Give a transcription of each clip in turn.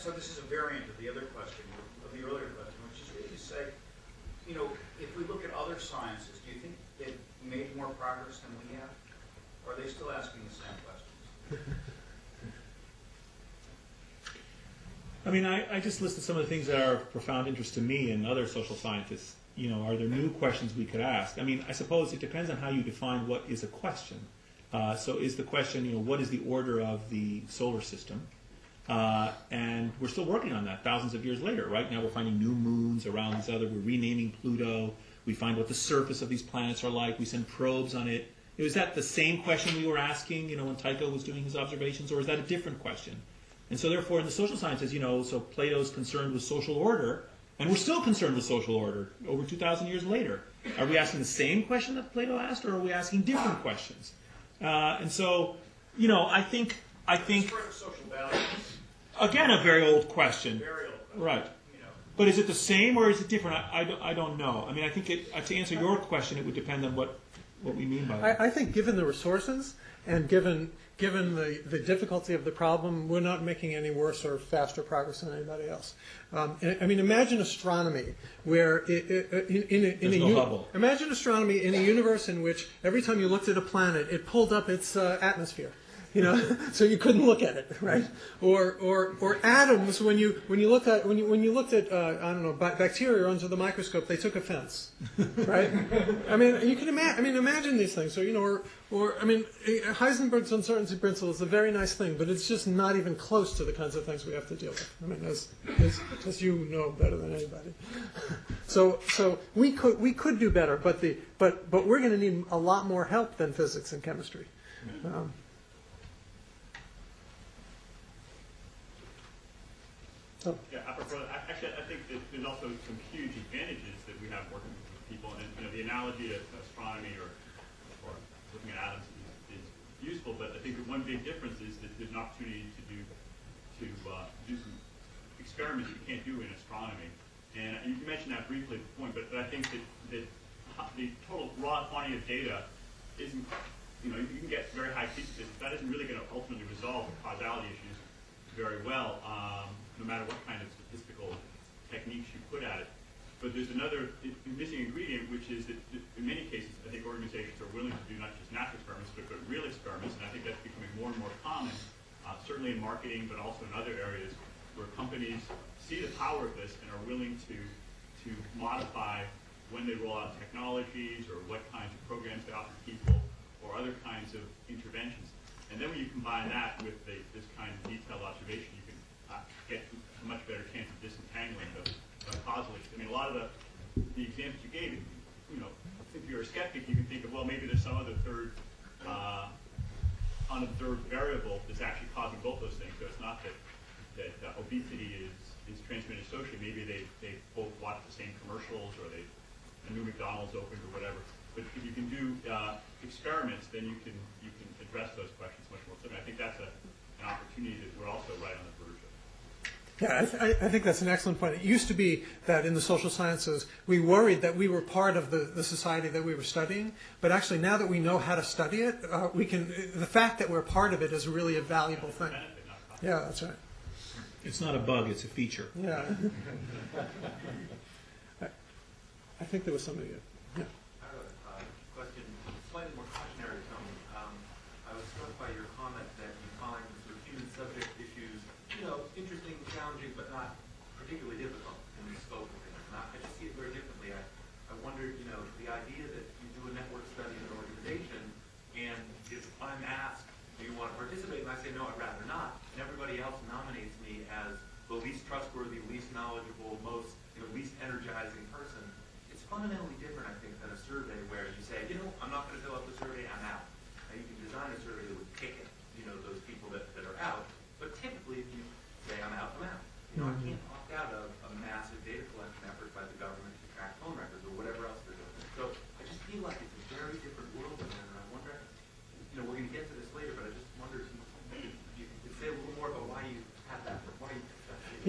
so this is a variant of the other question, of the earlier question, which is really to say, you know, if we look at other sciences, do you think they've made more progress than we have? Or are they still asking the same questions? I mean, I just listed some of the things that are of profound interest to me and other social scientists. You know, are there new questions we could ask? I mean, I suppose it depends on how you define what is a question. So is the question, you know, what is the order of the solar system? And we're still working on that thousands of years later. Right now we're finding new moons around each other. We're renaming Pluto. We find what the surface of these planets are like. We send probes on it. Was that the same question we were asking, you know, when Tycho was doing his observations, or is that a different question? And so therefore in the social sciences, you know, so Plato's concerned with social order, and we're still concerned with social order over 2,000 years later. Are we asking the same question that Plato asked, or are we asking different questions? And so, you know, I think social values. Again, a very old question. Very old question. Right. You know. But is it the same or is it different? I don't know. I mean, I think to answer your question, it would depend on what we mean by that. I think given the resources and given the difficulty of the problem, we're not making any worse or faster progress than anybody else. I mean, imagine astronomy, where imagine astronomy in a universe in which every time you looked at a planet, it pulled up its atmosphere. You know, so you couldn't look at it, right? Or atoms, when you looked at I don't know, bacteria under the microscope, they took offense, right? I mean, you can imagine these things. So you know, or I mean, Heisenberg's uncertainty principle is a very nice thing, but it's just not even close to the kinds of things we have to deal with. I mean, as you know better than anybody. So we could do better, but we're going to need a lot more help than physics and chemistry. Yeah, apropos, actually, I think that there's also some huge advantages that we have working with people, and you know, the analogy to astronomy or looking at atoms is useful. But I think that one big difference is that there's an opportunity to do some experiments that you can't do in astronomy. And you mentioned that briefly at the point, but I think that the total raw quantity of data isn't, you know, you can get very high peaks, but that isn't really going to ultimately resolve the causality issues very well. No matter what kind of statistical techniques you put at it. But there's another missing ingredient, which is that in many cases, I think organizations are willing to do not just natural experiments, but real experiments, and I think that's becoming more and more common, certainly in marketing, but also in other areas, where companies see the power of this and are willing to modify when they roll out technologies, or what kinds of programs they offer people, or other kinds of interventions. And then when you combine that with this kind of detailed observation, you can get a much better chance of disentangling the causal issues. I mean, a lot of the examples you gave, you know, if you're a skeptic, you can think of, well, maybe there's some other third unobserved variable that's actually causing both those things. So it's not that obesity is transmitted socially. Maybe they both watch the same commercials, or a new McDonald's opened, or whatever. But if you can do experiments, then you can address those questions much more clearly. I think that's an opportunity that we're also right on the verge of. Yeah, I think that's an excellent point. It used to be that in the social sciences, we worried that we were part of the society that we were studying, but actually now that we know how to study it, the fact that we're part of it is really a valuable thing. Yeah, that's right. It's not a bug, it's a feature. Yeah. I think there was somebody. Yeah. I have a question, slightly more cautionary tone. I was struck by your comment that you find sort of human subject issues, you know, interesting, challenging, but not particularly difficult in the scope of things. And I just see it very differently. I wonder, you know, the idea that you do a network study in an organization, and if I'm asked, do you want to participate, and I say, no, I'd rather not, and everybody else nominates me as the least trustworthy, least knowledgeable, most, you know, least energizing person, it's fundamentally different, I think, than a survey where you say, you know, I'm not going to fill out the survey, I'm out. Now, you can design a survey that would kick it, you know, those people that are out, but typically if you say I'm out, I'm out. You know, I can't opt out of a massive data collection effort by the government to track phone records or whatever else they're doing. So I just feel like it's a very different world in there, and I wonder, you know, we're going to get to this later, but I just wonder if you could say a little more about why you have that, why you.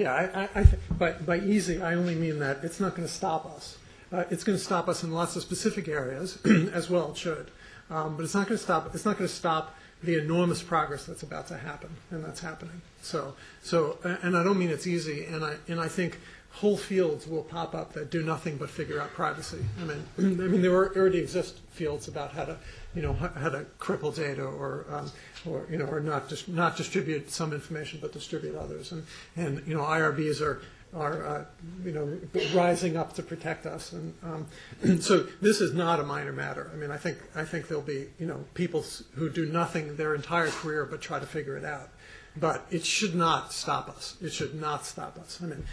Yeah, by easy, I only mean that it's not going to stop us. It's going to stop us in lots of specific areas, as well it should. But it's not going to stop. It's not going to stop the enormous progress that's about to happen, and that's happening. And I don't mean it's easy, and I think whole fields will pop up that do nothing but figure out privacy. I mean, there already exist fields about how to, how to cripple data or not distribute some information but distribute others, and IRBs are rising up to protect us, and so this is not a minor matter. I mean, I think there'll be people who do nothing their entire career but try to figure it out. But it should not stop us. It should not stop us. I mean,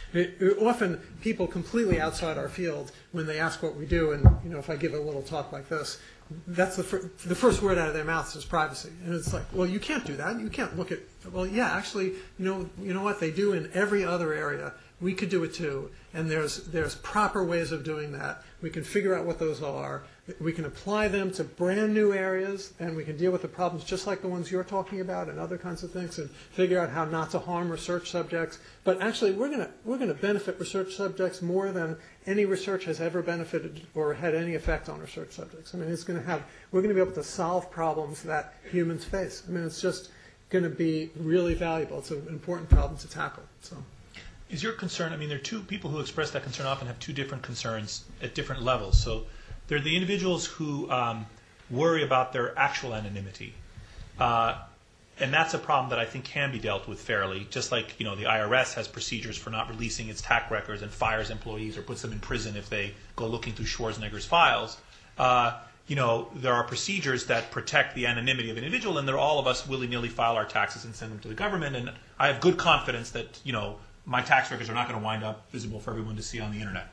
often people completely outside our field, when they ask what we do, and if I give a little talk like this, that's the first word out of their mouths is privacy, and it's like, well, you can't do that. You can't look at. Well, yeah, actually, you know what they do in every other area. We could do it too, and there's proper ways of doing that. We can figure out what those are. We can apply them to brand new areas, and we can deal with the problems just like the ones you're talking about and other kinds of things, and figure out how not to harm research subjects. But actually, we're gonna benefit research subjects more than any research has ever benefited or had any effect on research subjects. I mean, we're gonna be able to solve problems that humans face. I mean, it's just going to be really valuable. It's an important problem to tackle. So. Is your concern, I mean, there are two people who express that concern often have two different concerns at different levels. So there are the individuals who worry about their actual anonymity. And that's a problem that I think can be dealt with fairly, just like the IRS has procedures for not releasing its tax records and fires employees or puts them in prison if they go looking through Schwarzenegger's files. There are procedures that protect the anonymity of an individual, and all of us willy-nilly file our taxes and send them to the government. And I have good confidence that my tax records are not going to wind up visible for everyone to see on the internet.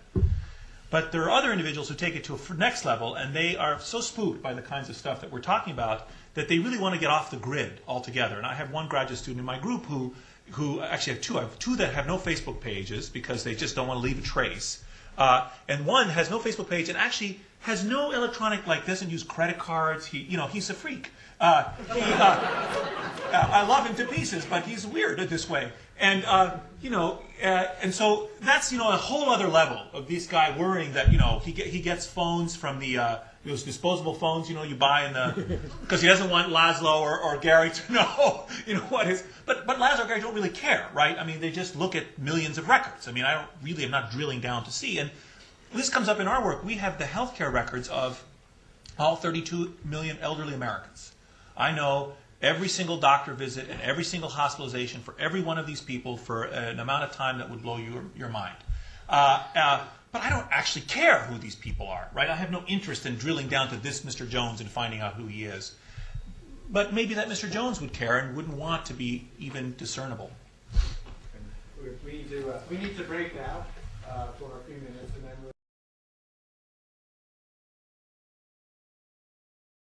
But there are other individuals who take it to a next level, and they are so spooked by the kinds of stuff that we're talking about that they really want to get off the grid altogether. And I have one graduate student in my group who actually have two. I have two that have no Facebook pages because they just don't want to leave a trace. And one has no Facebook page and actually has no electronic, doesn't use credit cards. He's a freak. I love him to pieces, but he's weird this way. And and so that's a whole other level of this guy worrying that he gets phones from those disposable phones you buy because he doesn't want Laszlo or Gary to know what is. But Laszlo and Gary don't really care, right? I mean, they just look at millions of records. I mean, I'm not drilling down to see. And this comes up in our work. We have the healthcare records of all 32 million elderly Americans. I know every single doctor visit and every single hospitalization for every one of these people for an amount of time that would blow your mind. But I don't actually care who these people are, right? I have no interest in drilling down to this Mr. Jones and finding out who he is. But maybe that Mr. Jones would care and wouldn't want to be even discernible. We need to break now for a few minutes, and then